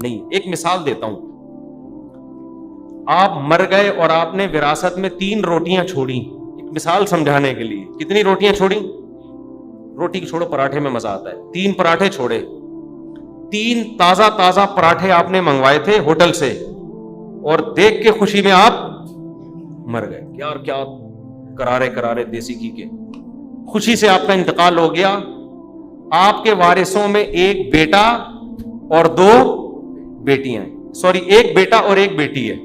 نہیں. ایک مثال دیتا ہوں. آپ مر گئے اور آپ نے وراثت میں 3 روٹیاں چھوڑی. ایک مثال سمجھانے کے لیے. کتنی روٹیاں چھوڑی؟ روٹی کی چھوڑو, پراٹھے میں مزہ آتا ہے. 3 پراٹھے چھوڑے. 3 تازہ پراٹھے آپ نے منگوائے تھے ہوٹل سے, اور دیکھ کے خوشی میں آپ مر گئے. کیا کرارے دیسی گھی کے. خوشی سے آپ کا انتقال ہو گیا. آپ کے وارثوں میں ایک بیٹا اور 2 بیٹیاں ہیں. ایک بیٹا اور ایک بیٹی ہے,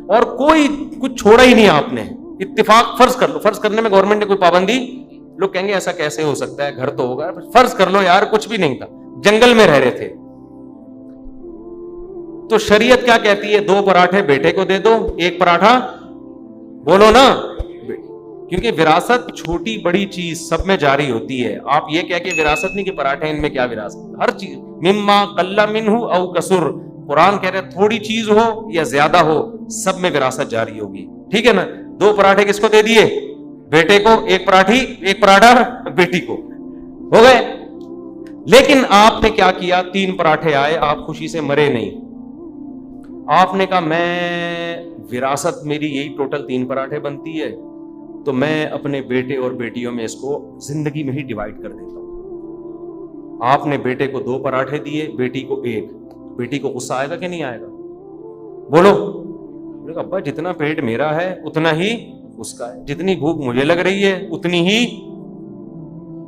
اور کوئی کچھ چھوڑا ہی نہیں آپ نے. اتفاق فرض کر لو, فرض کرنے میں گورنمنٹ نے کوئی پابندی, لوگ کہیں گے ایسا کیسے ہو سکتا ہے, گھر تو ہوگا. فرض کر لو یار کچھ بھی نہیں تھا, جنگل میں رہ رہے تھے. تو شریعت کیا کہتی ہے؟ 2 پراٹھے بیٹے کو دے دو, 1 پراٹھا بولو نا, کیونکہ وراثت چھوٹی بڑی چیز سب میں جاری ہوتی ہے. آپ یہ کہہ کے وراثت نہیں کہ پراٹھے ان میں کیا وراثت, ہر چیز مما قل منہ او کثر. قرآن کہہ رہے تھوڑی چیز ہو یا زیادہ ہو سب میں وراثت جاری ہوگی. ٹھیک ہے نا. 2 پراٹھے کس کو دے دیے؟ بیٹے کو. 1 پراٹھا بیٹی کو. ہو گئے. لیکن آپ نے کیا کیا؟ 3 پراٹھے آئے, آپ خوشی سے مرے نہیں. آپ نے کہا میں وراثت میری یہی ٹوٹل 3 پراٹھے بنتی ہے, تو میں اپنے بیٹے اور بیٹیوں میں اس کو زندگی میں ہی ڈیوائڈ کر دیتا ہوں. آپ نے بیٹے کو 2 پراٹھے دیے, بیٹی کو 1. بیٹی کو غصہ آئے گا کہ نہیں آئے گا؟ بولو. ابا جتنا پیٹ میرا ہے اتنا ہی اس کا ہے, جتنی بھوک مجھے لگ رہی ہے اتنی ہی.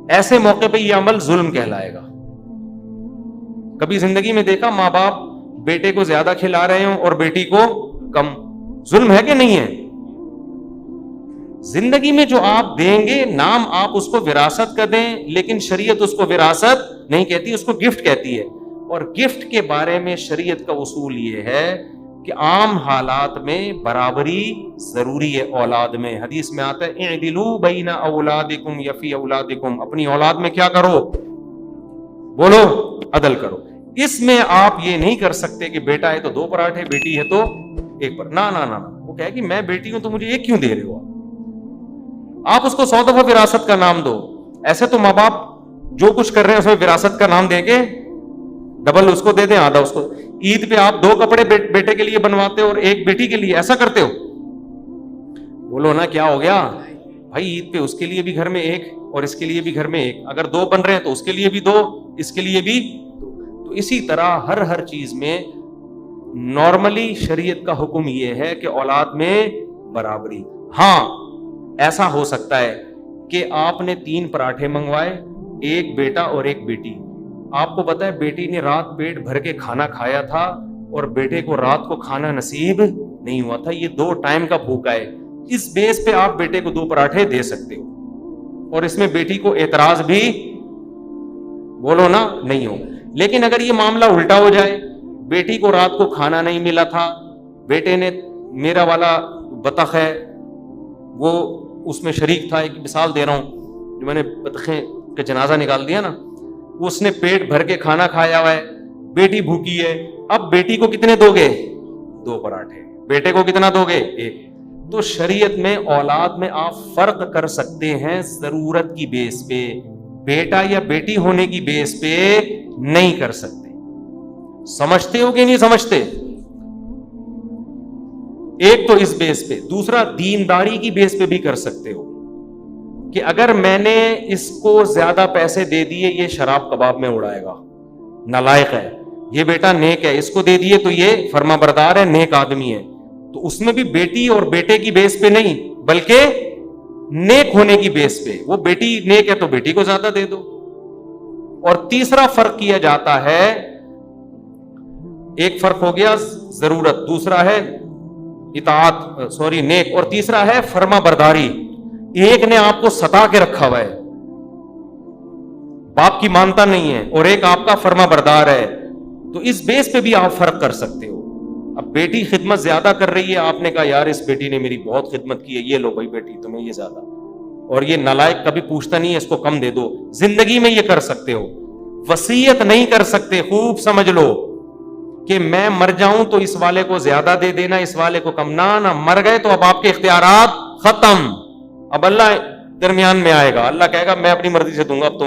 ایسے موقع پہ یہ عمل ظلم کہلائے گا. کبھی زندگی میں دیکھا ماں باپ بیٹے کو زیادہ کھلا رہے ہوں اور بیٹی کو کم؟ ظلم ہے کہ نہیں ہے؟ زندگی میں جو آپ دیں گے نام آپ اس کو وراثت کا دیں, لیکن شریعت اس کو وراثت نہیں کہتی, اس کو گفٹ کہتی ہے. اور گفٹ کے بارے میں شریعت کا اصول یہ ہے کہ عام حالات میں برابری ضروری ہے اولاد میں. حدیث میں آتا ہے اعدلوا بین اولادکم یا فی اولادکم, اپنی اولاد میں کیا کرو؟ بولو, عدل کرو. اس میں آپ یہ نہیں کر سکتے کہ بیٹا ہے تو 2 پراٹھے, بیٹی ہے تو 1 پر. نہ وہ کہے کہ میں بیٹی ہوں تو مجھے 1 کیوں دے رہے ہو؟ آپ اس کو 100 دفعہ وراثت کا نام دو. ایسے تو ماں باپ جو کچھ کر رہے ہیں اس میں وراثت کا نام دے کے ڈبل اس کو دے دیں, آدھا اس کو. عید پہ آپ 2 کپڑے بیٹے کے لیے بنواتے ہو اور 1 بیٹی کے لیے, ایسا کرتے ہو؟ بولو نا کیا ہو گیا بھائی. عید پہ اس کے لیے بھی گھر میں 1 اور اس کے لیے بھی گھر میں 1. اگر 2 بن رہے ہیں تو اس کے لیے بھی 2, اس کے لیے بھی 2. تو اسی طرح ہر چیز میں نارملی شریعت کا حکم یہ ہے کہ اولاد میں برابری. ہاں ایسا ہو سکتا ہے کہ آپ نے 3 پراٹھے منگوائے, 1 بیٹا اور 1 بیٹی. آپ کو پتا ہے بیٹی نے رات پیٹ بھر کے کھانا کھایا تھا اور بیٹے کو رات کو کھانا نصیب نہیں ہوا تھا. یہ 2 ٹائم کا بھوکا ہے. اس بیس پہ آپ بیٹے کو 2 پراٹھے دے سکتے ہو, اور اس میں بیٹی کو اعتراض بھی بولو نا نہیں ہو. لیکن اگر یہ معاملہ الٹا ہو جائے, بیٹی کو رات کو کھانا نہیں ملا تھا, بیٹے نے, میرا والا بطخ ہے وہ اس میں شریک تھا, ایک مثال دے رہا ہوں, جو میں نے بطخیں کا جنازہ نکال دیا نا, اس نے پیٹ بھر کے کھانا کھایا ہوا ہے, بیٹی بھوکی ہے. اب بیٹی کو کتنے دو گے؟ 2 پراٹھے. بیٹے کو کتنا دو گے؟ 1. تو شریعت میں اولاد میں آپ فرق کر سکتے ہیں ضرورت کی بیس پہ, بیٹا یا بیٹی ہونے کی بیس پہ نہیں کر سکتے. سمجھتے ہو کہ نہیں سمجھتے؟ ایک تو اس بیس پہ. دوسرا دینداری کی بیس پہ بھی کر سکتے ہو کہ اگر میں نے اس کو زیادہ پیسے دے دیے یہ شراب کباب میں اڑائے گا, نالائق ہے. یہ بیٹا نیک ہے, اس کو دے دیے تو یہ فرما بردار ہے, نیک آدمی ہے. تو اس میں بھی بیٹی اور بیٹے کی بیس پہ نہیں بلکہ نیک ہونے کی بیس پہ. وہ بیٹی نیک ہے تو بیٹی کو زیادہ دے دو. اور تیسرا فرق کیا جاتا ہے, ایک فرق ہو گیا ضرورت, دوسرا ہے اطاعت نیک, اور تیسرا ہے فرما برداری. ایک نے آپ کو ستا کے رکھا ہوا ہے, باپ کی مانتا نہیں ہے, اور ایک آپ کا فرما بردار ہے. تو اس بیس پہ بھی آپ فرق کر سکتے ہو. اب بیٹی خدمت زیادہ کر رہی ہے, آپ نے کہا یار اس بیٹی نے میری بہت خدمت کی ہے, یہ لو بھائی بیٹی تمہیں یہ زیادہ, اور یہ نالائق کبھی پوچھتا نہیں ہے اس کو کم دے دو. زندگی میں یہ کر سکتے ہو. وصیت نہیں کر سکتے. خوب سمجھ لو کہ میں مر جاؤں تو اس والے کو زیادہ دے دینا, اس والے کو کم. نہ مر گئے تو اب آپ کے اختیارات ختم. اب اللہ درمیان میں آئے گا, اللہ کہے گا میں اپنی مرضی سے دوں گا, اب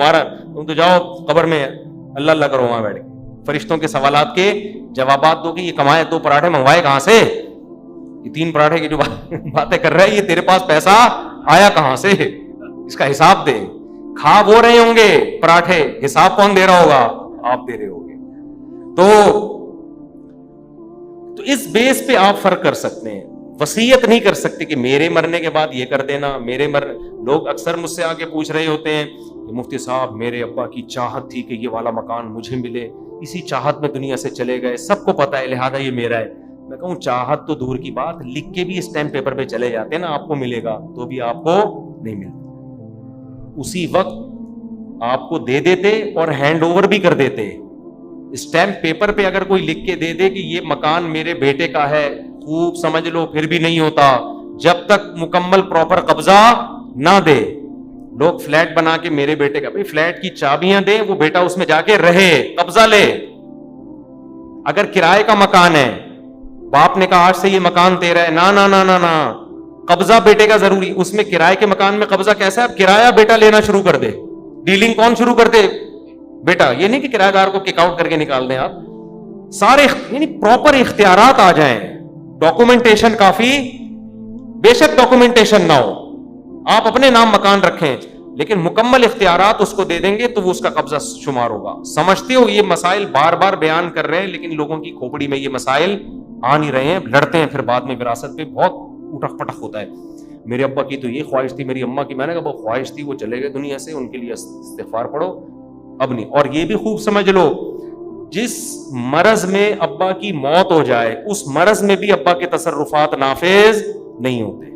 تم تو جاؤ قبر میں اللہ اللہ کرو وہاں بیٹھ کے. فرشتوں کے سوالات کے جوابات دو کہ یہ کمائے 2 پراٹھے منگوائے کہاں سے, یہ 3 پراٹھے کی جو باتیں کر رہا ہے, یہ تیرے پاس پیسہ آیا کہاں سے, اس کا حساب دے. کھا وہ رہے ہوں گے پراٹھے, حساب کون دے رہا ہوگا, آپ دے رہے ہوگے. تو اس بیس پہ آپ فرق کر سکتے ہیں. وصیت نہیں کر سکتے کہ میرے مرنے کے بعد یہ کر دینا, لوگ اکثر مجھ سے آگے پوچھ رہے ہوتے ہیں کہ مفتی صاحب میرے ابا کی چاہت تھی کہ یہ والا مکان مجھے ملے, اسی چاہت میں دنیا سے چلے گئے, سب کو پتا ہے لہذا یہ میرا ہے. میں کہوں چاہت تو دور کی بات, لکھ کے بھی اسٹیمپ پیپر پہ چلے جاتے نا آپ کو ملے گا, تو بھی آپ کو نہیں ملتا. اسی وقت آپ کو دے دیتے اور ہینڈ اوور بھی کر دیتے. اسٹیمپ پیپر پہ اگر کوئی لکھ کے دے دے کہ یہ مکان میرے بیٹے کا ہے, خوب سمجھ لو پھر بھی نہیں ہوتا جب تک مکمل پراپر قبضہ نہ دے. لوگ فلیٹ بنا کے میرے بیٹے کا, بھائی فلیٹ کی چابیاں دیں, وہ بیٹا اس میں جا کے رہے, قبضہ لے. اگر کرائے کا مکان ہے, باپ نے کہا آج سے یہ مکان تیرا ہے, نہ قبضہ بیٹے کا ضروری. اس میں کرائے کے مکان میں قبضہ کیسا ہے, کرایہ بیٹا لینا شروع کر دے, ڈیلنگ کون شروع کر دے, بیٹا. یہ نہیں کہ کرایہ دار کو کک آؤٹ کر کے نکال دیں آپ, سارے یعنی پراپر اختیارات آ جائیں. ڈاکومنٹیشن کافی, بے شک ڈاکومنٹیشن نہ ہو, آپ اپنے نام مکان رکھیں, لیکن مکمل اختیارات اس کو دے دیں گے تو وہ اس کا قبضہ شمار ہوگا. سمجھتے ہو یہ مسائل بار بار بیان کر رہے ہیں, لیکن لوگوں کی کھوپڑی میں یہ مسائل آ نہیں رہے ہیں, لڑتے ہیں پھر بعد میں وراثت پہ بہت اٹھک پٹک ہوتا ہے. میرے ابا کی تو یہ خواہش تھی, میری اماں کی, میں نے کہا وہ خواہش تھی, وہ چلے گئے دنیا سے, ان کے لیے استغفار پڑھو اب نہیں. اور یہ بھی خوب سمجھ لو, جس مرض میں ابا کی موت ہو جائے اس مرض میں بھی ابا کے تصرفات نافذ نہیں ہوتے.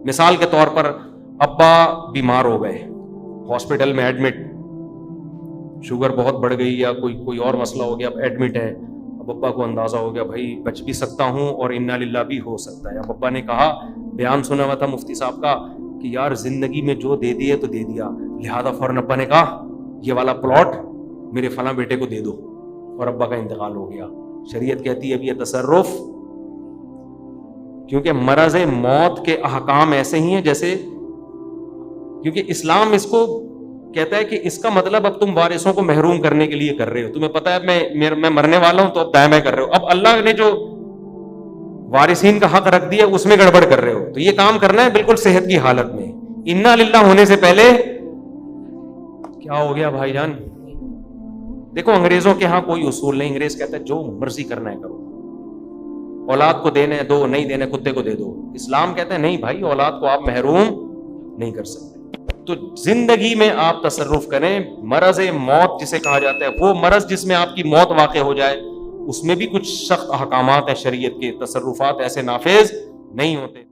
مثال کے طور پر ابا بیمار ہو گئے, ہاسپٹل میں ایڈمٹ, شوگر بہت بڑھ گئی یا کوئی اور مسئلہ ہو گیا, اب ایڈمٹ ہے. اب ابا کو اندازہ ہو گیا بھائی بچ بھی سکتا ہوں اور انا للہ بھی ہو سکتا ہے. اب ابا نے کہا, بیان سنا ہوا تھا مفتی صاحب کا کہ یار زندگی میں جو دے دیا تو دے دیا, لہذا فوراً ابا نے کہا یہ والا پلاٹ میرے فلاں بیٹے کو دے دو, اور ابا کا انتقال ہو گیا. شریعت کہتی ہے اب یہ تصرف, کیونکہ مرض موت کے احکام ایسے ہی ہیں جیسے, کیونکہ اسلام اس کو کہتا ہے کہ اس کا مطلب اب تم وارثوں کو محروم کرنے کے لیے کر رہے ہو. تمہیں پتا ہے میں مرنے والا ہوں تو اب دائیں بائیں کر رہے ہو, اب اللہ نے جو وارثین کا حق رکھ دیا اس میں گڑبڑ کر رہے ہو. تو یہ کام کرنا ہے بالکل صحت کی حالت میں, انا للہ ہونے سے پہلے. کیا ہو گیا بھائی جان؟ دیکھو انگریزوں کے ہاں کوئی اصول نہیں, انگریز کہتا ہے جو مرضی کرنا ہے کرو, اولاد کو دینے دو, نہیں دینے کتے کو دے دو. اسلام کہتا ہے نہیں بھائی, اولاد کو آپ محروم نہیں کر سکتے. تو زندگی میں آپ تصرف کریں. مرض موت جسے کہا جاتا ہے, وہ مرض جس میں آپ کی موت واقع ہو جائے, اس میں بھی کچھ سخت احکامات ہیں شریعت کے, تصرفات ایسے نافذ نہیں ہوتے.